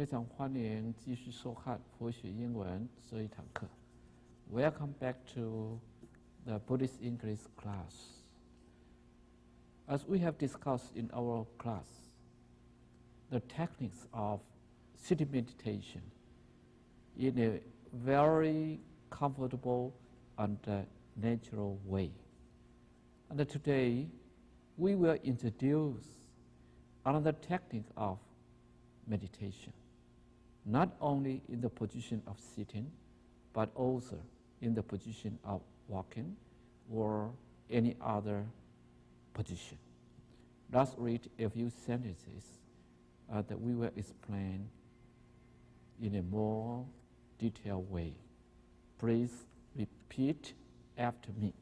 非常欢迎继续收看佛学英文这一堂课。Welcome back to the Buddhist English class. As we have discussed in our class, the techniques of sitting meditation in a very comfortable and natural way. And today, we will introduce another technique of meditation, not only in the position of sitting, but also in the position of walking or any other position. Let's read a few sentences that we will explain in a more detailed way. Please repeat after me.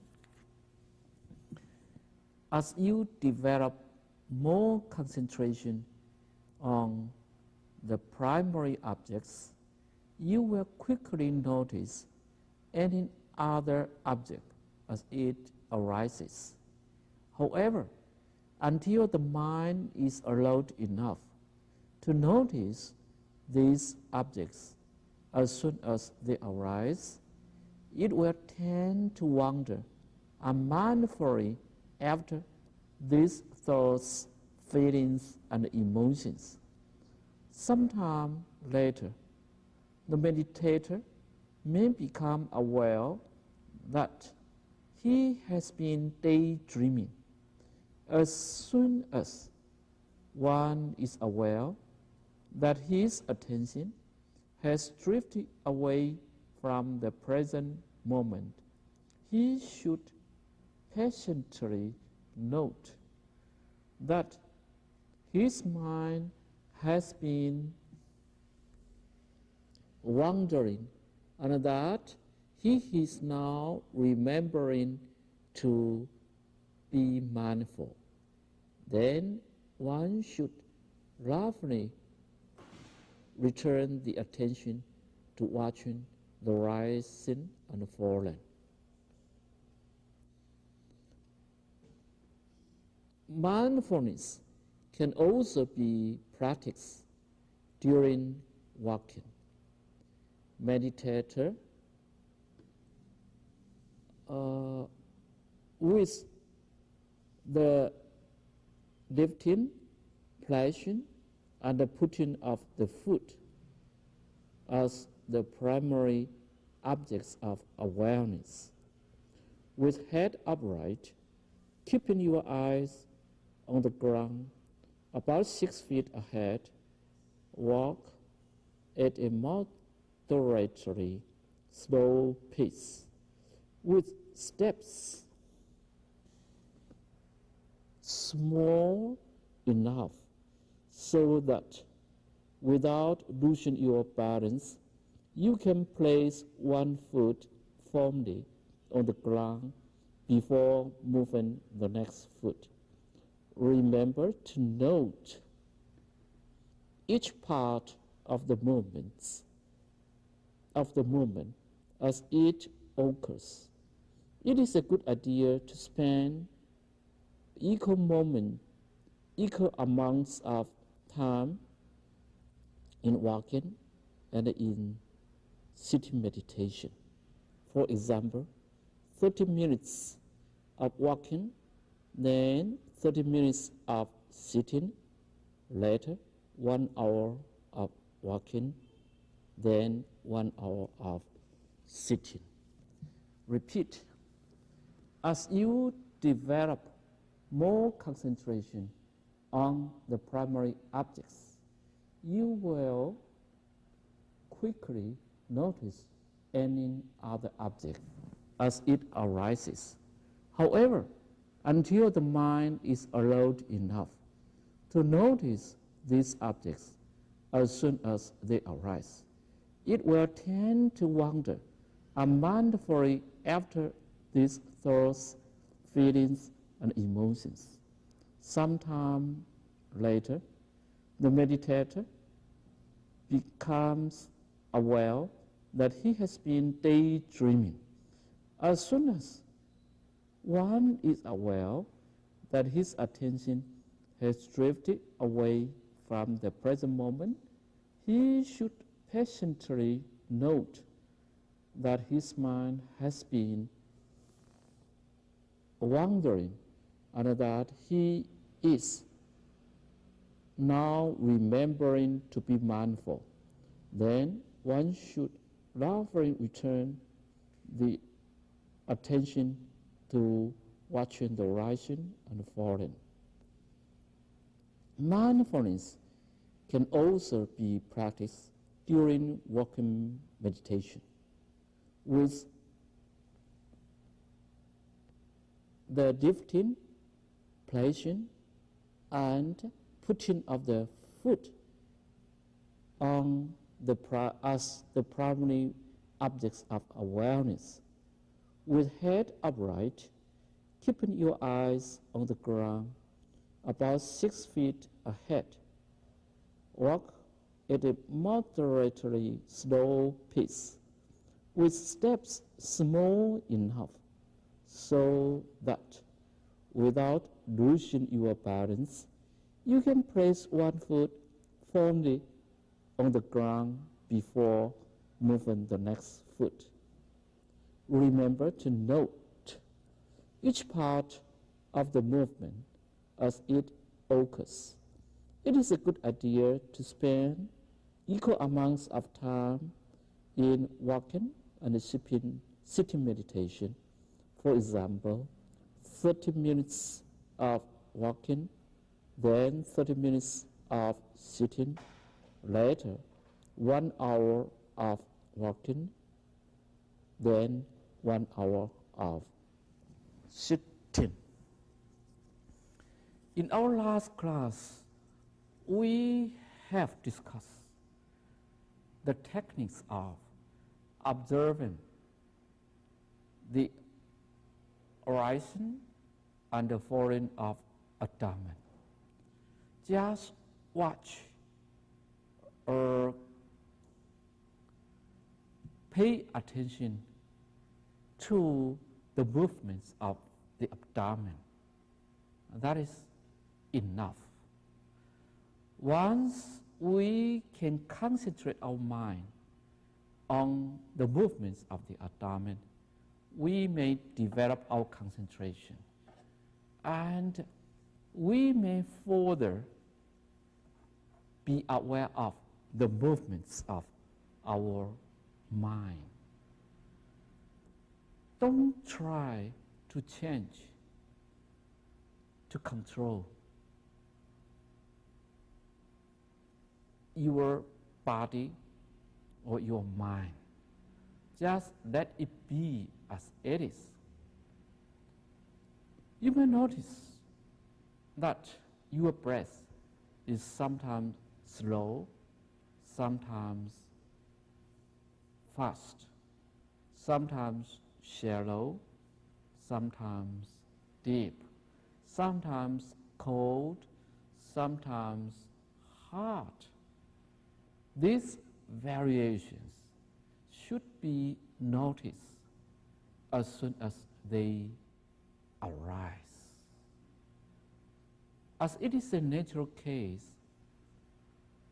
As you develop more concentration on the primary objects, you will quickly notice any other object as it arises. However, until the mind is alert enough to notice these objects as soon as they arise, it will tend to wander unmindfully after these thoughts, feelings, and emotions. Sometime later, the meditator may become aware that he has been daydreaming. As soon as one is aware that his attention has drifted away from the present moment, he should patiently note that his mind has been wandering and that he is now remembering to be mindful. Then one should roughly return the attention to watching the rising and falling. Mindfulness can also be practiced during walking. Meditator with the lifting, placing, and the putting of the foot as the primary objects of awareness. With head upright, keeping your eyes on the ground about 6 feet ahead, walk at a moderately slow pace with steps small enough so that without losing your balance, you can place one foot firmly on the ground before moving the next foot. Remember to note each part of the movement as it occurs. It is a good idea to spend equal amounts of time in walking and in sitting meditation. For example, 30 minutes of walking, then 30 minutes of sitting, later 1 hour of walking, then 1 hour of sitting. Repeat. As you develop more concentration on the primary objects, you will quickly notice any other object as it arises. However, until the mind is alert enough to notice these objects as soon as they arise, it will tend to wander unmindfully after these thoughts, feelings, and emotions. Sometime later, the meditator becomes aware that he has been daydreaming. As soon as one is aware that his attention has drifted away from the present moment, he should patiently note that his mind has been wandering and that he is now remembering to be mindful. Then one should lovingly return the attention to watching the rising and falling. Mindfulness can also be practiced during walking meditation with the lifting, placing, and putting of the foot on as the primary objects of awareness. With head upright, keeping your eyes on the ground about 6 feet ahead. Walk at a moderately slow pace, with steps small enough so that without losing your balance, you can place one foot firmly on the ground before moving the next foot. Remember to note each part of the movement as it occurs. It is a good idea to spend equal amounts of time in walking and sitting meditation. For example, 30 minutes of walking, then 30 minutes of sitting, later 1 hour of walking, then 1 hour of sitting. In our last class, we have discussed the techniques of observing the rising and the falling of abdomen. Just watch or pay attention to the movements of the abdomen. That is enough. Once we can concentrate our mind on the movements of the abdomen, we may develop our concentration, and we may further be aware of the movements of our mind. Don't try to change, to control your body or your mind. Just let it be as it is. You may notice that your breath is sometimes slow, sometimes fast, sometimes shallow, sometimes deep, sometimes cold, sometimes hot. These variations should be noticed as soon as they arise. As it is a natural case,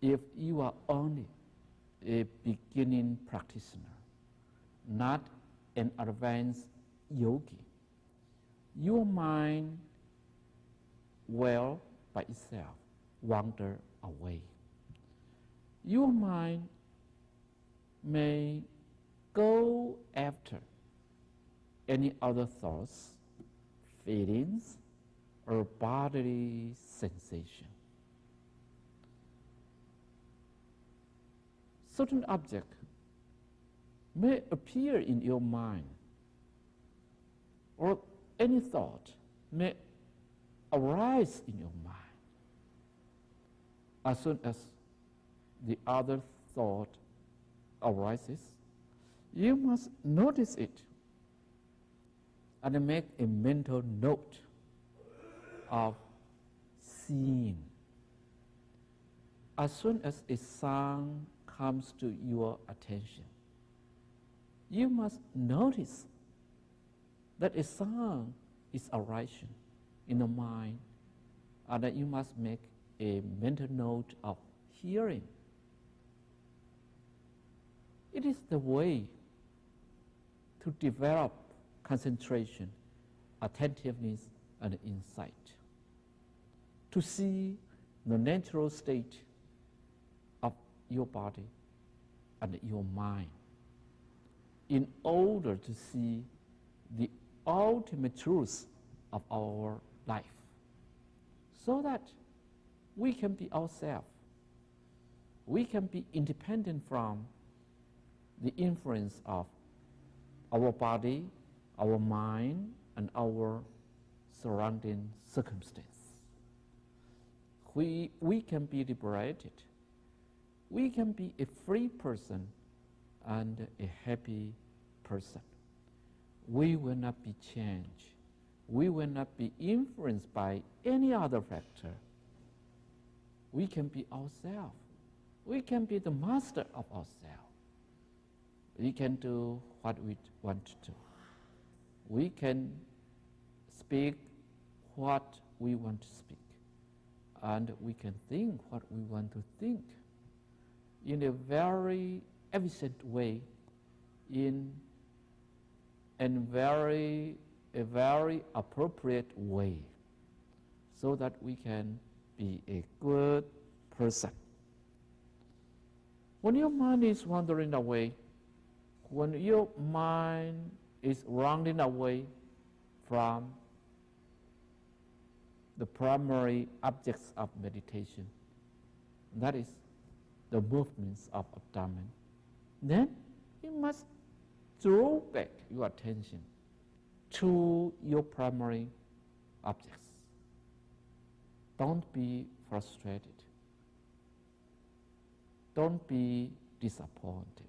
if you are only a beginning practitioner, not an advanced yogi, your mind will by itself wander away. Your mind may go after any other thoughts, feelings, or bodily sensation. Certain object may appear in your mind, or any thought may arise in your mind. As soon as the other thought arises, you must notice it and make a mental note of seeing. As soon as a sound comes to your attention, you must notice that a sound is arising in the mind, and that you must make a mental note of hearing. It is the way to develop concentration, attentiveness, and insight, to see the natural state of your body and your mind, in order to see the ultimate truth of our life, so that we can be ourselves. We can be independent from the influence of our body, our mind, and our surrounding circumstance. We can be liberated. We can be a free person and a happy person. We will not be changed. We will not be influenced by any other factor. We can be ourselves. We can be the master of ourselves. We can do what we want to do. We can speak what we want to speak. And we can think what we want to think in a very efficient way, in a very appropriate way, so that we can be a good person. When your mind is wandering away, when your mind is running away from the primary objects of meditation, that is the movements of abdomen, then you must draw back your attention to your primary objects. Don't be frustrated. Don't be disappointed.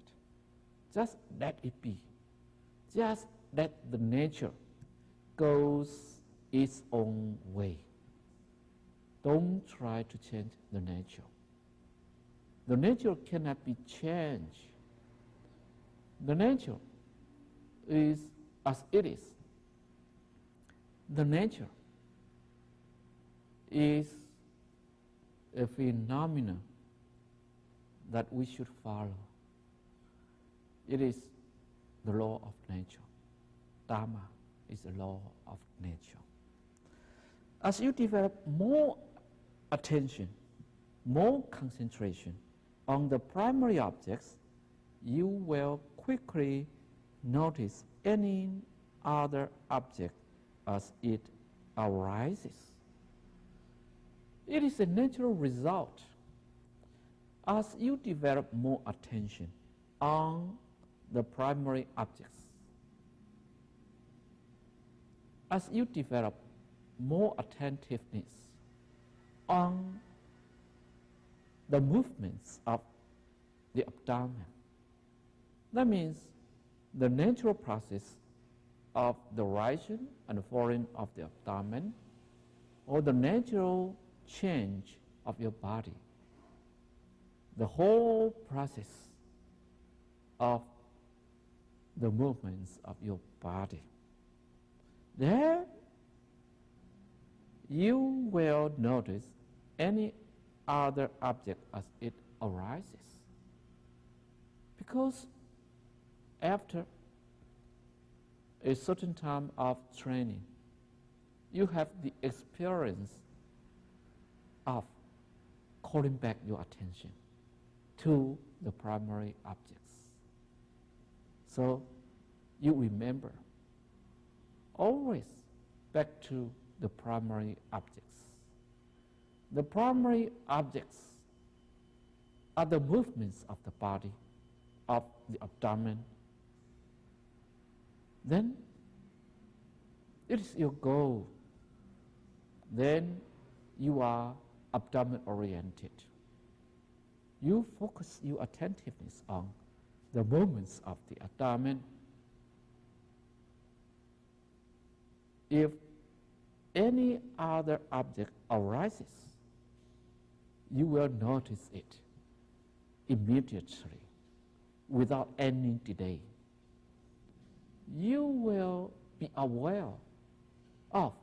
Just let it be. Just let the nature goes its own way. Don't try to change the nature. The nature cannot be changed. The nature is as it is. The nature is a phenomenon that we should follow. It is the law of nature. Dharma is the law of nature. As you develop more attention, more concentration on the primary objects, you will quickly notice any other object as it arises. It is a natural result. As you develop more attention on the primary objects, as you develop more attentiveness on the movements of the abdomen, that means the natural process of the rising and falling of the abdomen, or the natural change of your body, the whole process of the movements of your body. There you will notice any other object as it arises. Because after a certain time of training, you have the experience of calling back your attention to the primary objects. So you remember always back to the primary objects. The primary objects are the movements of the body, of the abdomen. Then it is your goal. Then you are abdomen oriented. You focus your attentiveness on the movements of the abdomen. If any other object arises, you will notice it immediately, without any delay. You will be aware of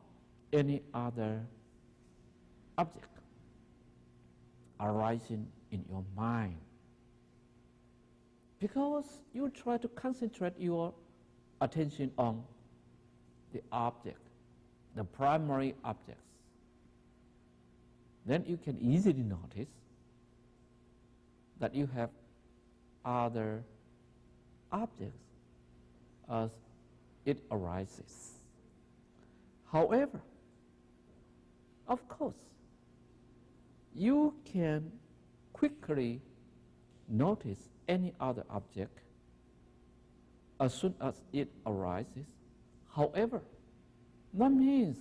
any other object arising in your mind. Because you try to concentrate your attention on the object, the primary objects, then you can easily notice that you have other objects as it arises. However, of course, you can quickly notice any other object as soon as it arises. However, that means,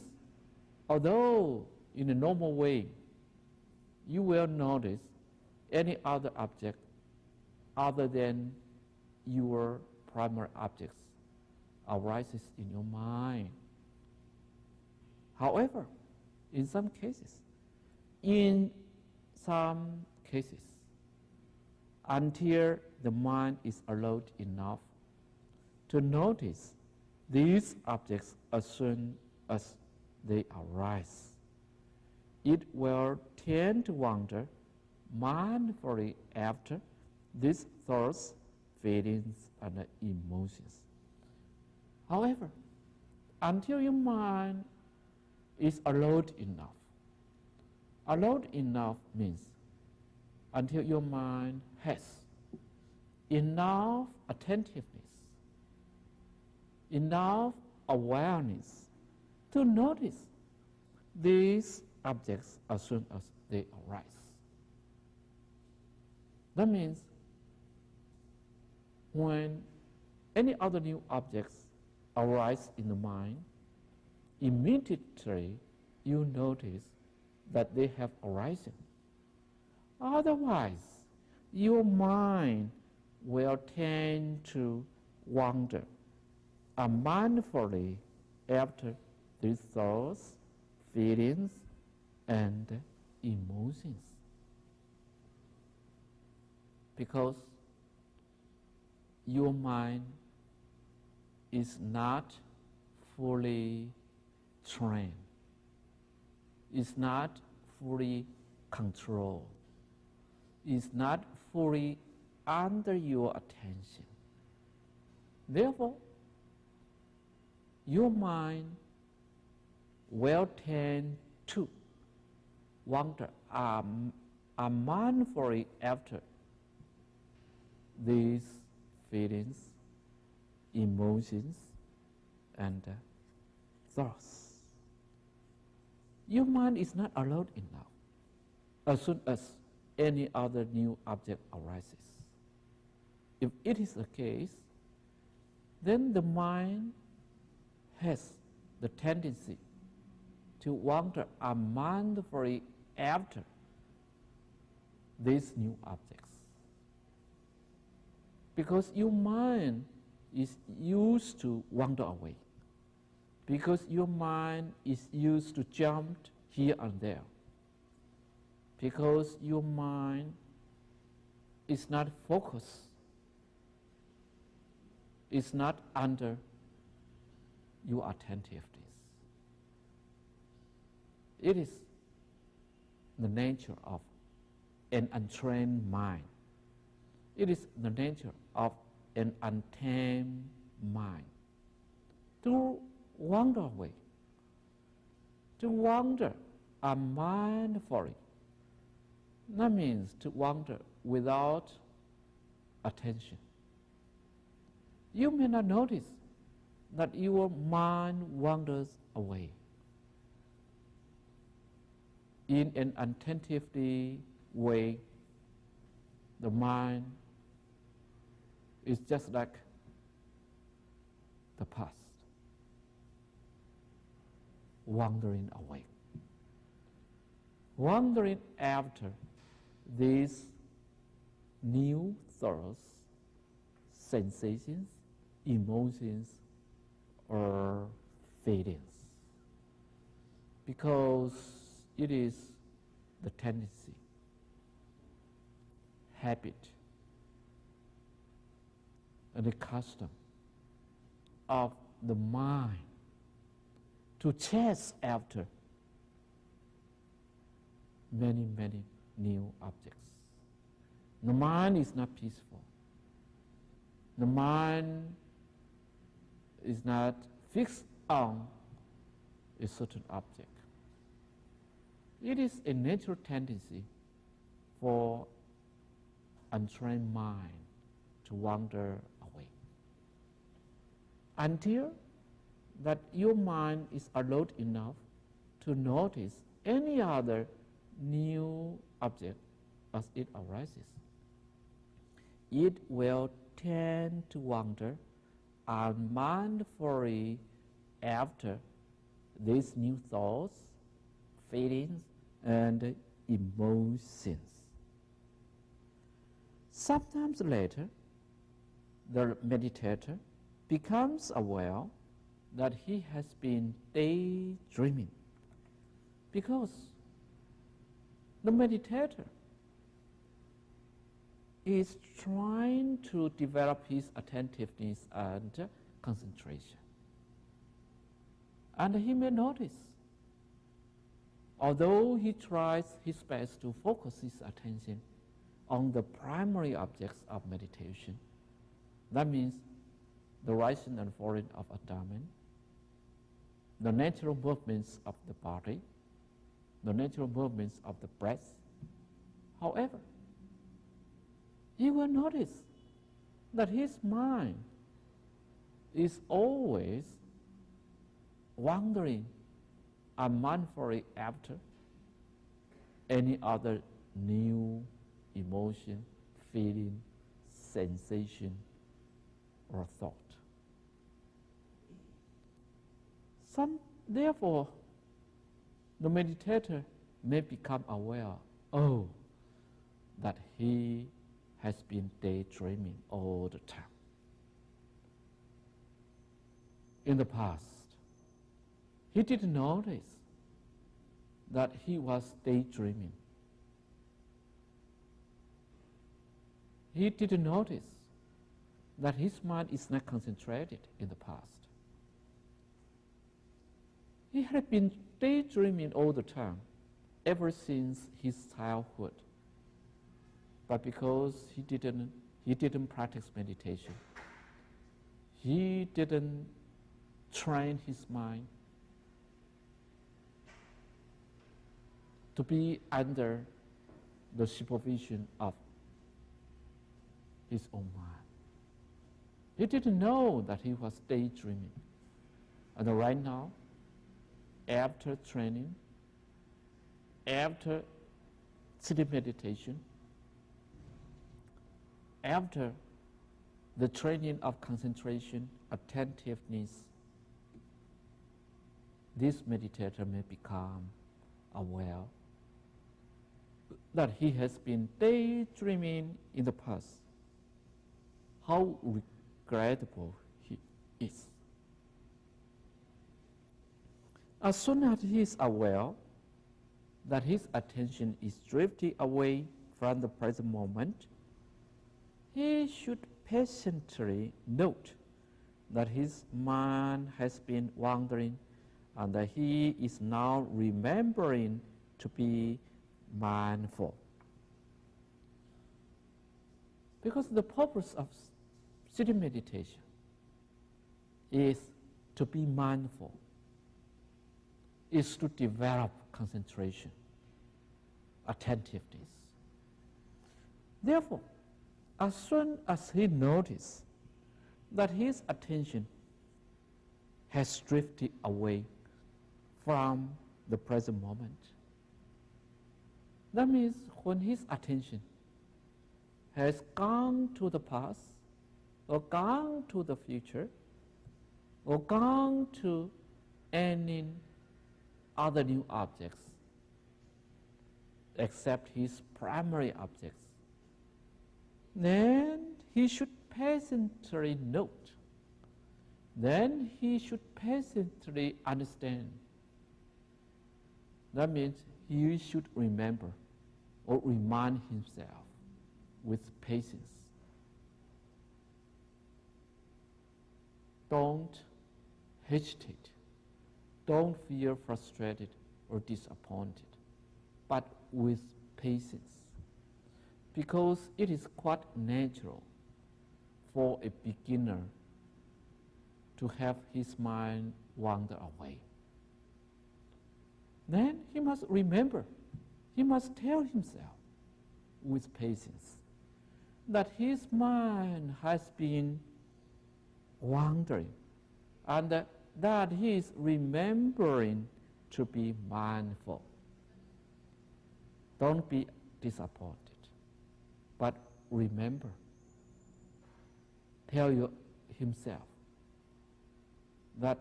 although in a normal way, you will notice any other object other than your primary objects arises in your mind. However, in some cases, until the mind is alert enough to notice these objects as soon as they arise, it will tend to wander mindfully after these thoughts, feelings, and emotions. However, until your mind is alert enough means until your mind has enough attentiveness, enough awareness to notice these objects as soon as they arise. That means when any other new objects arise in the mind, immediately you notice that they have arisen. Otherwise, your mind will tend to wander unmindfully after these thoughts, feelings, and emotions. Because your mind is not fully trained, is not fully controlled, is not fully under your attention. Therefore, your mind will tend to wander unmindfully after these feelings, emotions, and thoughts. Your mind is not alert enough as soon as any other new object arises. If it is the case, then the mind has the tendency to wander unmindfully after these new objects. Because your mind is used to wander away. Because your mind is used to jump here and there. Because your mind is not focused, is not under your attentiveness. It is the nature of an untrained mind. It is the nature of an untamed mind to wander away, to wander unmindfully. That means to wander without attention. You may not notice that your mind wanders away in an attentive way. The mind is just like the past, wandering away, wandering after these new thoughts, sensations, emotions, or feelings, because it is the tendency, habit, and the custom of the mind to chase after many, many new objects. The mind is not peaceful. the mind is not fixed on a certain object. It is a natural tendency for untrained mind to wander away until that your mind is alert enough to notice any other new object as it arises. It will tend to wander unmindfully after these new thoughts, feelings, and emotions. Sometimes later, the meditator becomes aware that he has been daydreaming, because the meditator is trying to develop his attentiveness and concentration. And he may notice, although he tries his best to focus his attention on the primary objects of meditation, that means the rising and falling of abdomen, the natural movements of the body, the natural movements of the breath. However, you will notice that his mind is always wandering unmindfully after any other new emotion, feeling, sensation, or thought. Therefore, the meditator may become aware, that he has been daydreaming all the time. In the past, he didn't notice that he was daydreaming. He didn't notice that his mind is not concentrated in the past. He had been daydreaming all the time, ever since his childhood. But because he didn't practice meditation, he didn't train his mind to be under the supervision of his own mind. He didn't know that he was daydreaming. And right now, after training, after sitting meditation, after the training of concentration, attentiveness, this meditator may become aware that he has been daydreaming in the past. How regrettable he is. As soon as he is aware that his attention is drifting away from the present moment, he should patiently note that his mind has been wandering and that he is now remembering to be mindful. Because the purpose of sitting meditation is to be mindful, is to develop concentration, attentiveness. Therefore, as soon as he notices that his attention has drifted away from the present moment, that means when his attention has gone to the past, or gone to the future, or gone to any other new objects except his primary objects, then he should patiently note. Then he should patiently understand. That means he should remember or remind himself with patience. Don't hesitate. Don't feel frustrated or disappointed, but with patience. Because it is quite natural for a beginner to have his mind wander away. Then he must remember, he must tell himself with patience that his mind has been wandering and that he is remembering to be mindful. Don't be disappointed, but remember. Tell himself that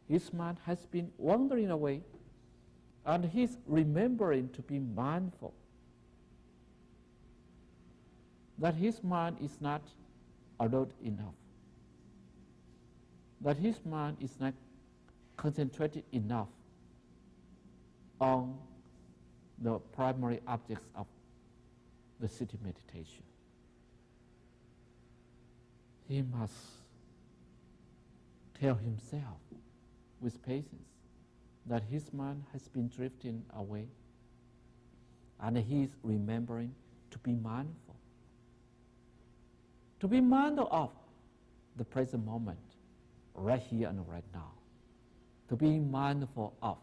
his mind has been wandering away and he's remembering to be mindful. That his mind is not alert enough. That his mind is not concentrated enough on the primary objects of the city meditation. He must tell himself with patience that his mind has been drifting away and he is remembering to be mindful. To be mindful of the present moment, right here and right now. To be mindful of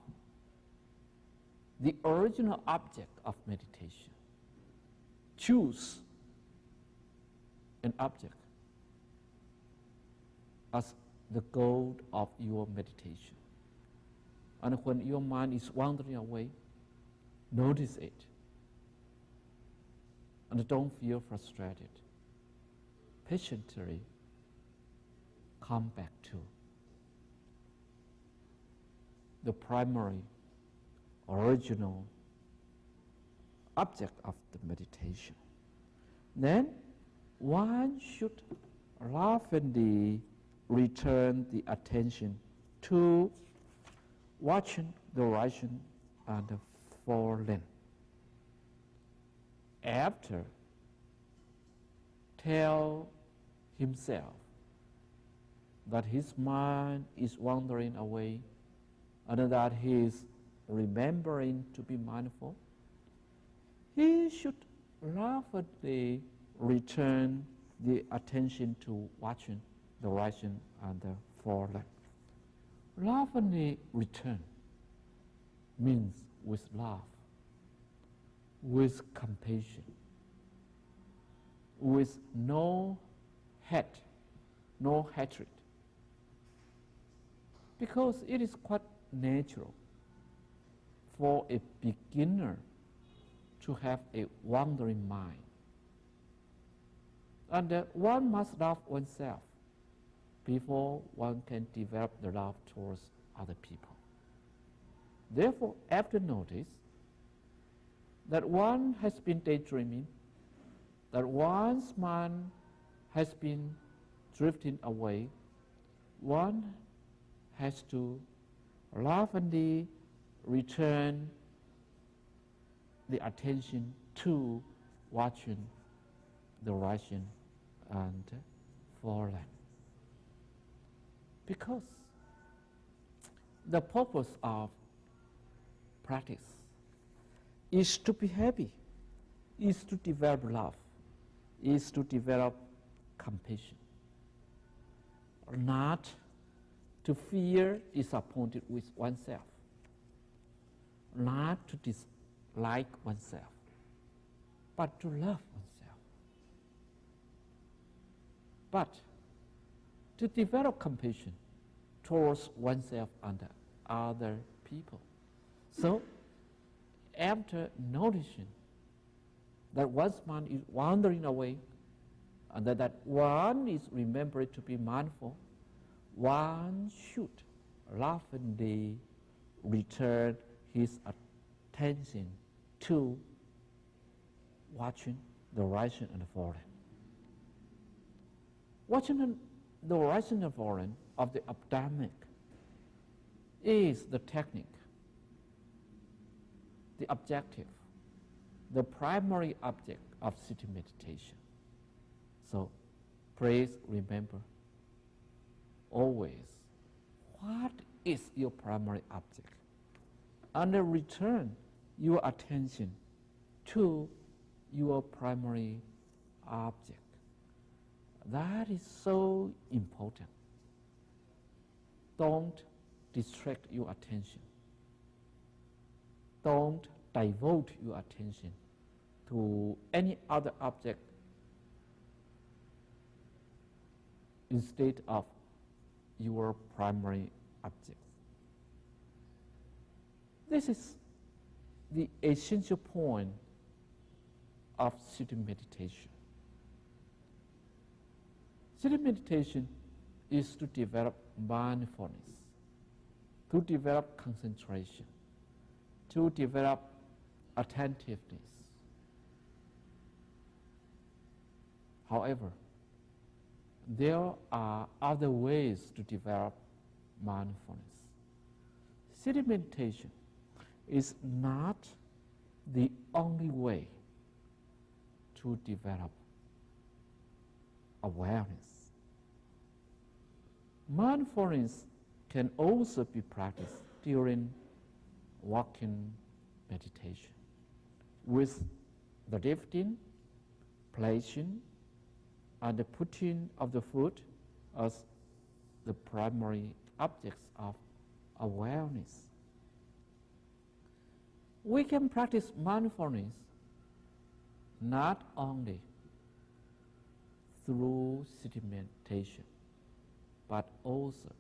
the original object of meditation. Choose an object as the goal of your meditation. And when your mind is wandering away, notice it. And don't feel frustrated. Patiently come back to the primary, original object of the meditation. Then one should laughingly return the attention to watching the rising and the falling. After, tell himself that his mind is wandering away and that he is remembering to be mindful. He should laughingly return the attention to watching the rising and the falling. Laughingly return means with love, with compassion, with no hate, no hatred. Because it is quite natural for a beginner to have a wandering mind. And one must love oneself before one can develop the love towards other people. Therefore, after notice that one has been daydreaming, that one's mind has been drifting away, one has to lovingly return the attention to watching the rising and falling. Because the purpose of practice is to be happy, is to develop love, is to develop compassion, not to feel disappointed with oneself, not to dislike oneself, but to love oneself. But to develop compassion towards oneself and other people. So, after noticing that one's mind is wandering away and that one is remembering to be mindful, one should laughingly return his attention to watching the rising and falling. Watching the rising and falling of the abdomen is the technique, the objective, the primary object of sitting meditation. So please remember always what is your primary object, and then return your attention to your primary object. That is so important. Don't distract your attention. Don't divert your attention to any other object instead of your primary object. This is the essential point of sitting meditation. Sitting meditation is to develop mindfulness, to develop concentration, to develop attentiveness. However, there are other ways to develop mindfulness. Sitting meditation is not the only way to develop awareness. Mindfulness can also be practiced during walking meditation with the lifting, placing, and the putting of the foot as the primary objects of awareness. We can practice mindfulness not only through sitting meditation, but also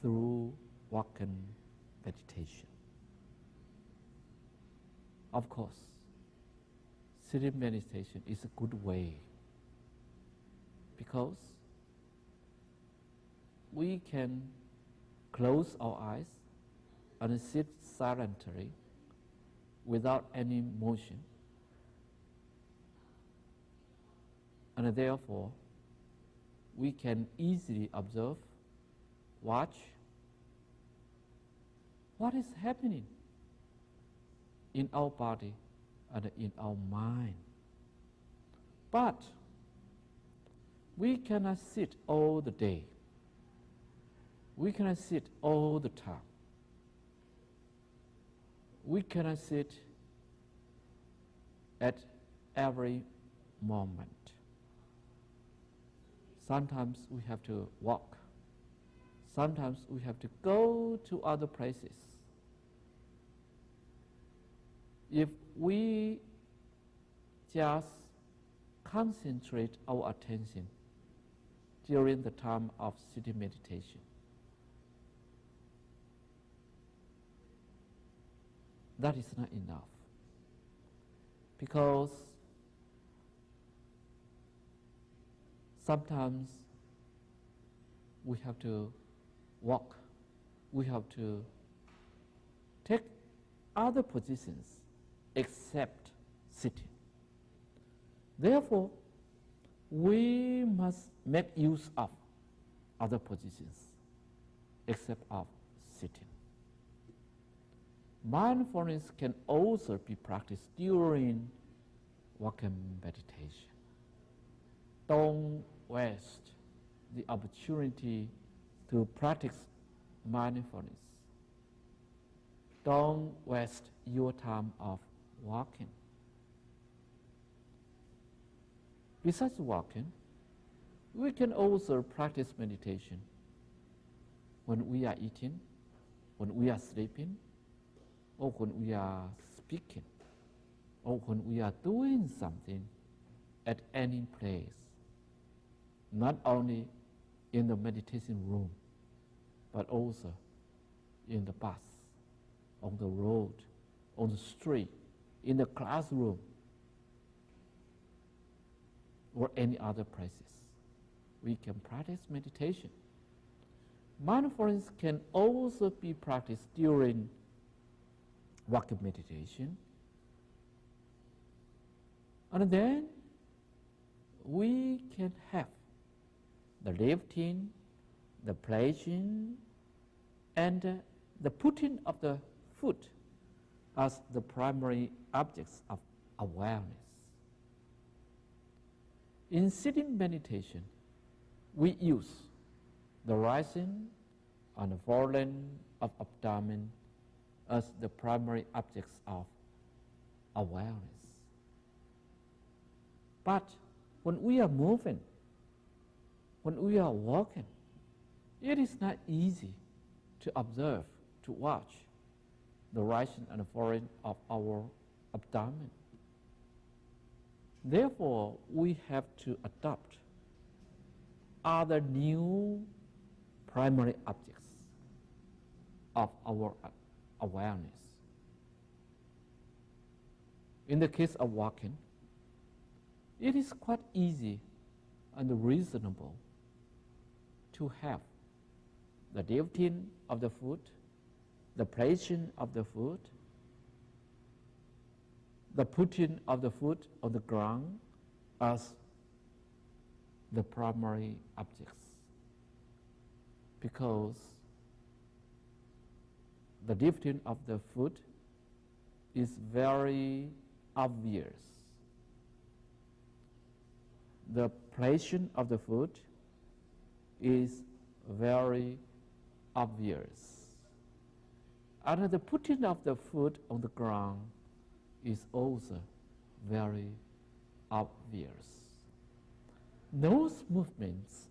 through walking meditation. Of course, sitting meditation is a good way because we can close our eyes and sit silently without any motion, and therefore we can easily observe, watch what is happening in our body and in our mind. But we cannot sit all the day. We cannot sit all the time. We cannot sit at every moment. Sometimes we have to walk. Sometimes we have to go to other places. If we just concentrate our attention during the time of sitting meditation, that is not enough, because sometimes we have to walk, we have to take other positions except sitting. Therefore, we must make use of other positions except of sitting. Mindfulness can also be practiced during walking meditation. Don't waste the opportunity to practice mindfulness. Don't waste your time of walking. Besides walking, we can also practice meditation when we are eating, when we are sleeping, or when we are speaking, or when we are doing something at any place, not only in the meditation room, but also in the bus, on the road, on the street, in the classroom, or any other places. We can practice meditation. Mindfulness can also be practiced during walking meditation. And then we can have the lifting, the placing, and the putting of the foot as the primary objects of awareness. In sitting meditation, we use the rising and the falling of abdomen as the primary objects of awareness. But when we are moving, when we are walking, it is not easy to observe, to watch the rising and falling of our abdomen. Therefore, we have to adopt other new primary objects of our awareness. In the case of walking, it is quite easy and reasonable to have the lifting of the foot, the placing of the foot, the putting of the foot on the ground as the primary objects, because the lifting of the foot is very obvious. The placing of the foot is very obvious. And the putting of the foot on the ground is also very obvious. Those movements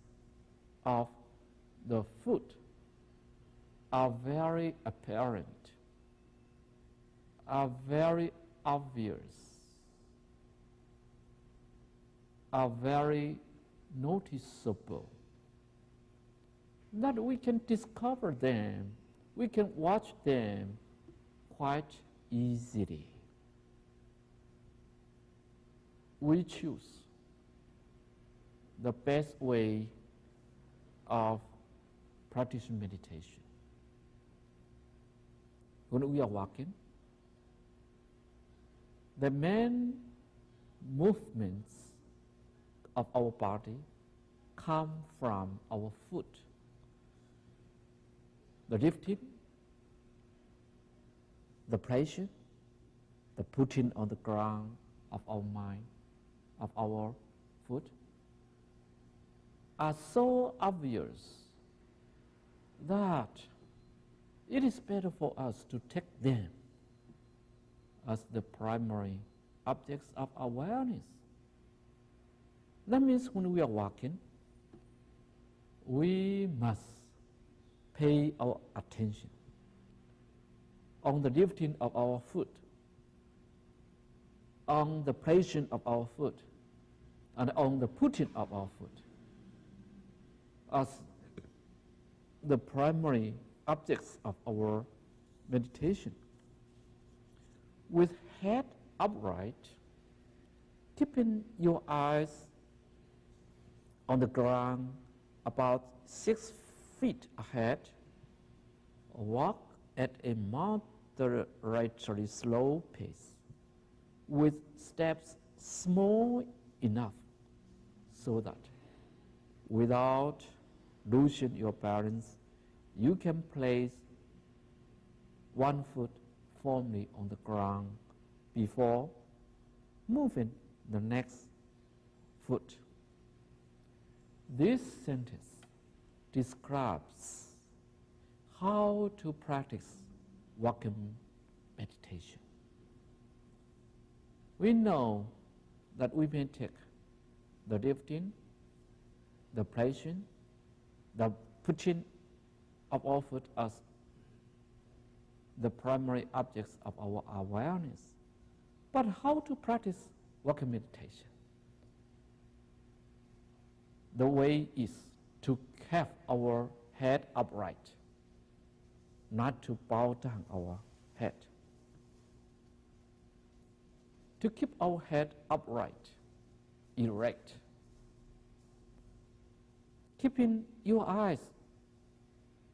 of the foot are very apparent, are very obvious, are very noticeable, that we can discover them, we can watch them quite easily. We choose the best way of practicing meditation. When we are walking, the main movements of our body come from our foot. The lifting, the placing, the putting on the ground of our mind, of our foot, are so obvious that it is better for us to take them as the primary objects of awareness. That means when we are walking, we must pay our attention on the lifting of our foot, on the placing of our foot, and on the putting of our foot as the primary objects of our meditation. With head upright, keeping your eyes on the ground about 6 feet ahead, walk at a moderately slow pace with steps small enough so that without losing your balance, you can place one foot firmly on the ground before moving the next foot. This sentence describes how to practice walking meditation. We know that we may take the lifting, the placing, the putting of our foot as the primary objects of our awareness. But how to practice walking meditation? The way is to have our head upright, not to bow down our head. To keep our head upright, erect. Keeping your eyes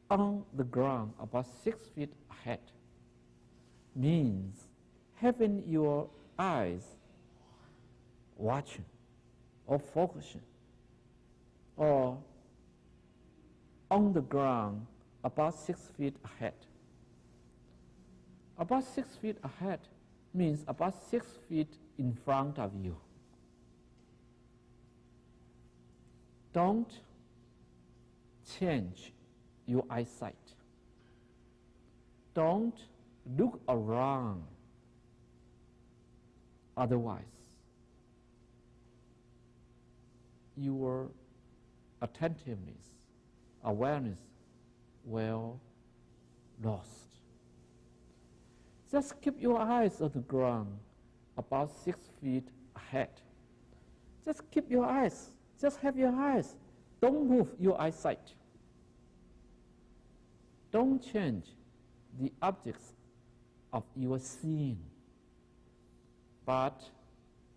on the ground about 6 feet ahead means having your eyes watching or focusing or on the ground about 6 feet ahead. About 6 feet ahead means about 6 feet in front of you. Don't change your eyesight. Don't look around. Otherwise, your attentiveness, awareness will lost. Just keep your eyes on the ground about 6 feet ahead. Just keep your eyes, just have your eyes. Don't move your eyesight. Don't change the objects of your seeing, but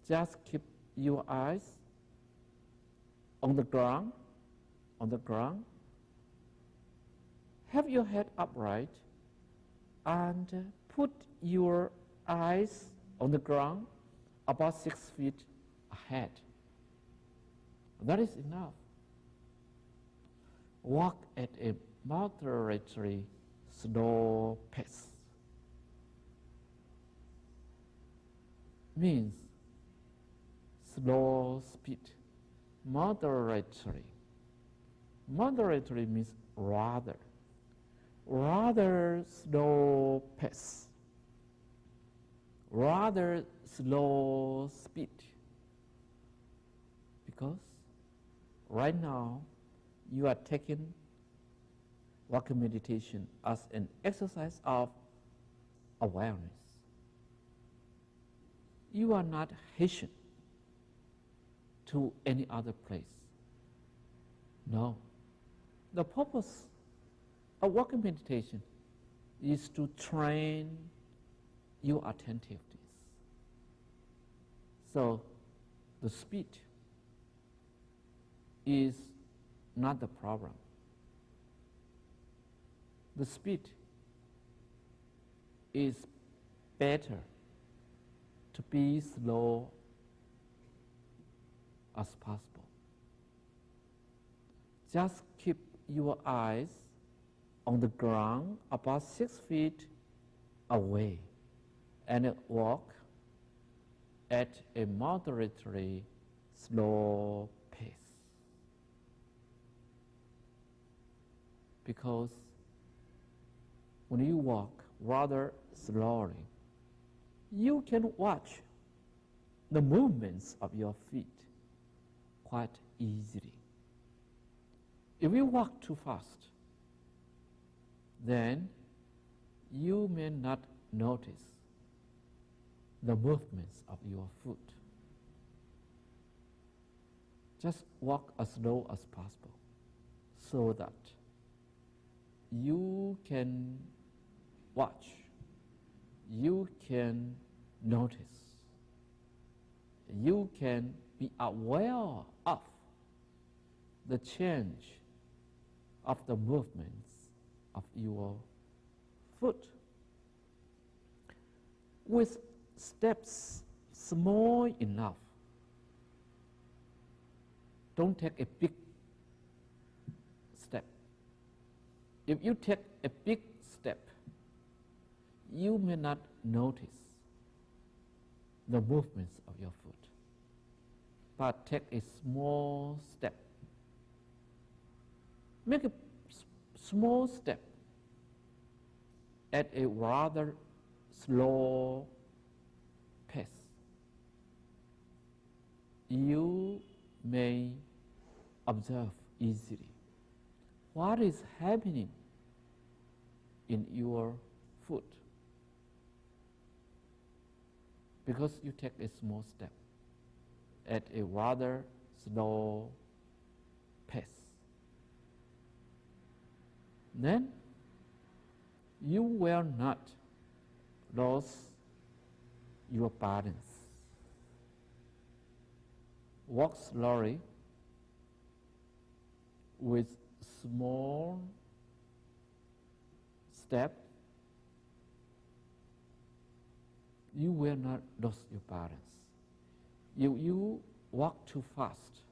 just keep your eyes on the ground, have your head upright, and put your eyes on the ground about 6 feet ahead. That is enough. Walk at a moderately slow pace. Means slow speed. Moderately. Moderately means rather slow pace, rather slow speed. Because right now you are taking walking meditation as an exercise of awareness. You are not hastened to any other place. No. The purpose of walking meditation is to train your attentiveness. So the speed is not the problem. The speed is better to be slow as possible. Just keep your eyes on the ground about 6 feet away and walk at a moderately slow pace. Because when you walk rather slowly, you can watch the movements of your feet quite easily. If you walk too fast, then you may not notice the movements of your foot. Just walk as slow as possible so that you can watch, you can notice, you can be aware of the change of the movements of your foot. With steps small enough, don't take a big step. If you take a big step, you may not notice the movements of your foot. But take a small step. Make a small step at a rather slow pace. You may observe easily what is happening in your foot because you take a small step at a rather slow pace. Then you will not lose your balance. Walk slowly with small step. You will not lose your balance. If you walk too fast,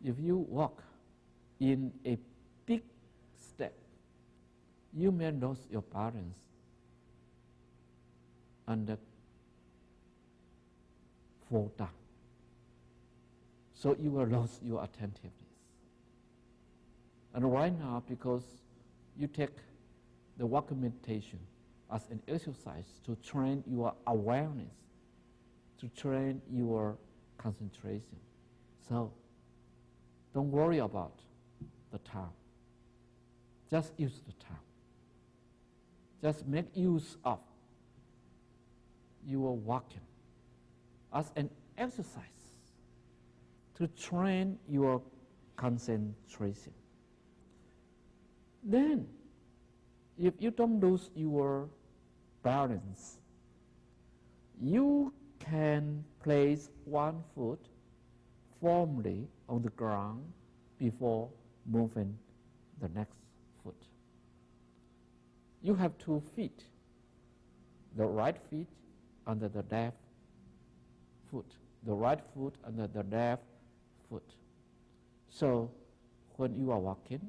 if you walk in a big step, you may lose your balance and fall down. So you will lose your attentiveness. And right now, because you take the walking meditation as an exercise to train your awareness, to train your concentration. So Don't worry about the time. Just use the time. Just make use of your walking as an exercise to train your concentration. Then, if you don't lose your balance, you can place one foot firmly on the ground before moving the next foot. You have 2 feet, the right feet under the left foot, the right foot under the left foot. So when you are walking,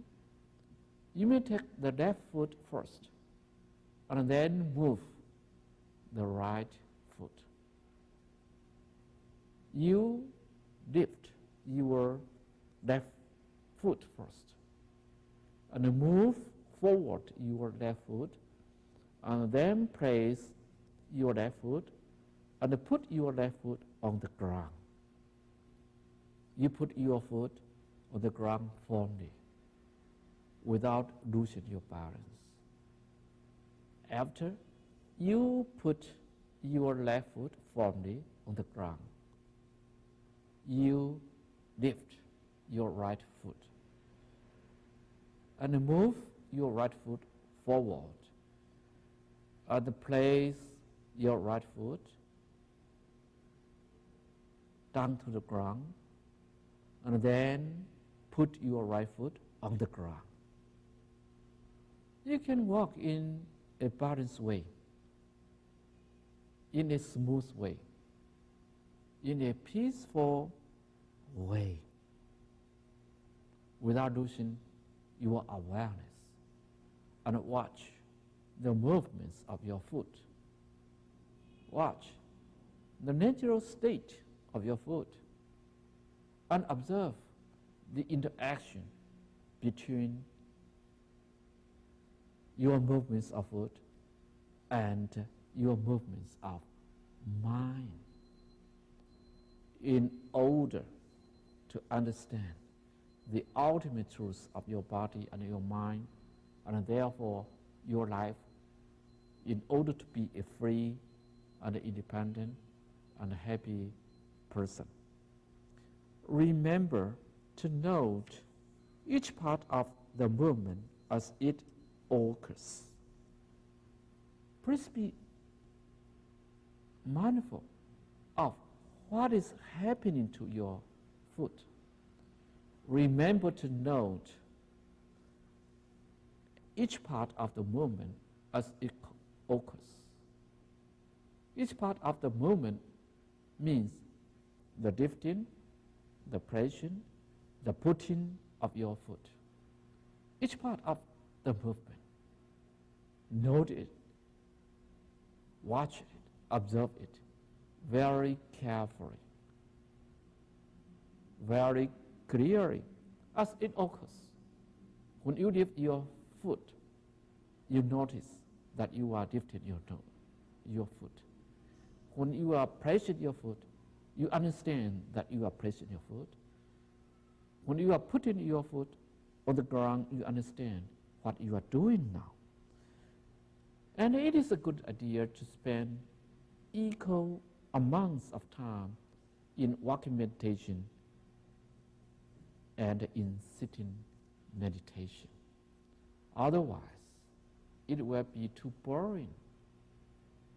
you may take the left foot first and then move the right foot. You lift your left foot first and move forward your left foot and then place your left foot and put your left foot on the ground. You put your foot on the ground firmly without losing your balance. After you put your left foot firmly on the ground, you lift your right foot and move your right foot forward and place your right foot down to the ground and then put your right foot on the ground. You can walk in a balanced way, in a smooth way, in a peaceful way, without losing your awareness, and watch the movements of your foot. Watch the natural state of your foot and observe the interaction between your movements of foot and your movements of mind, in order to understand the ultimate truth of your body and your mind, and therefore your life, in order to be a free and independent and happy person. Remember to note each part of the movement as it occurs. Please be mindful of what is happening to your foot. Remember to note each part of the movement as it occurs. Each part of the movement means the lifting, the pressing, the putting of your foot. Each part of the movement. Note it, watch it, observe it very carefully, very clearly as it occurs. When you lift your foot, you notice that you are lifting your foot. When you are pressing your foot, you understand that you are pressing your foot. When you are putting your foot on the ground, you understand what you are doing now. And it is a good idea to spend equal amounts of time in walking meditation and in sitting meditation. Otherwise, it will be too boring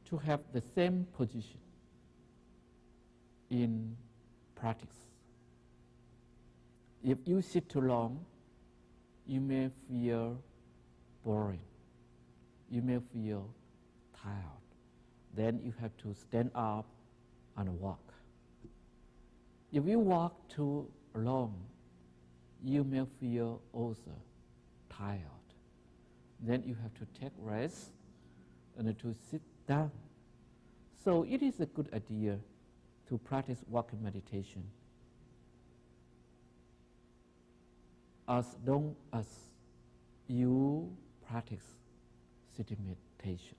to have the same position in practice. If you sit too long, you may feel boring. You may feel tired. Then you have to stand up and walk. If you walk too long, you may feel also tired. Then you have to take rest and to sit down. So it is a good idea to practice walking meditation as long as you practice sitting meditation.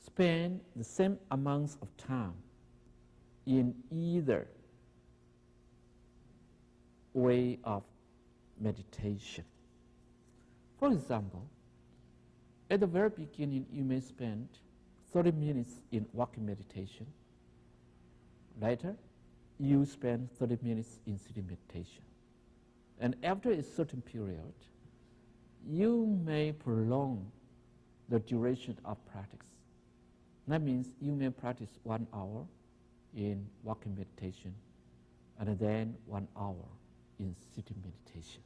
Spend the same amounts of time in either way of meditation. For example, at the very beginning, you may spend 30 minutes in walking meditation. Later, you spend 30 minutes in sitting meditation. And after a certain period, you may prolong the duration of practice. That means you may practice 1 hour in walking meditation and then 1 hour in sitting meditation.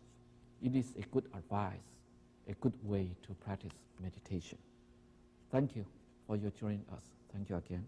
It is a good advice, a good way to practice meditation. Thank you for your joining us. Thank you again.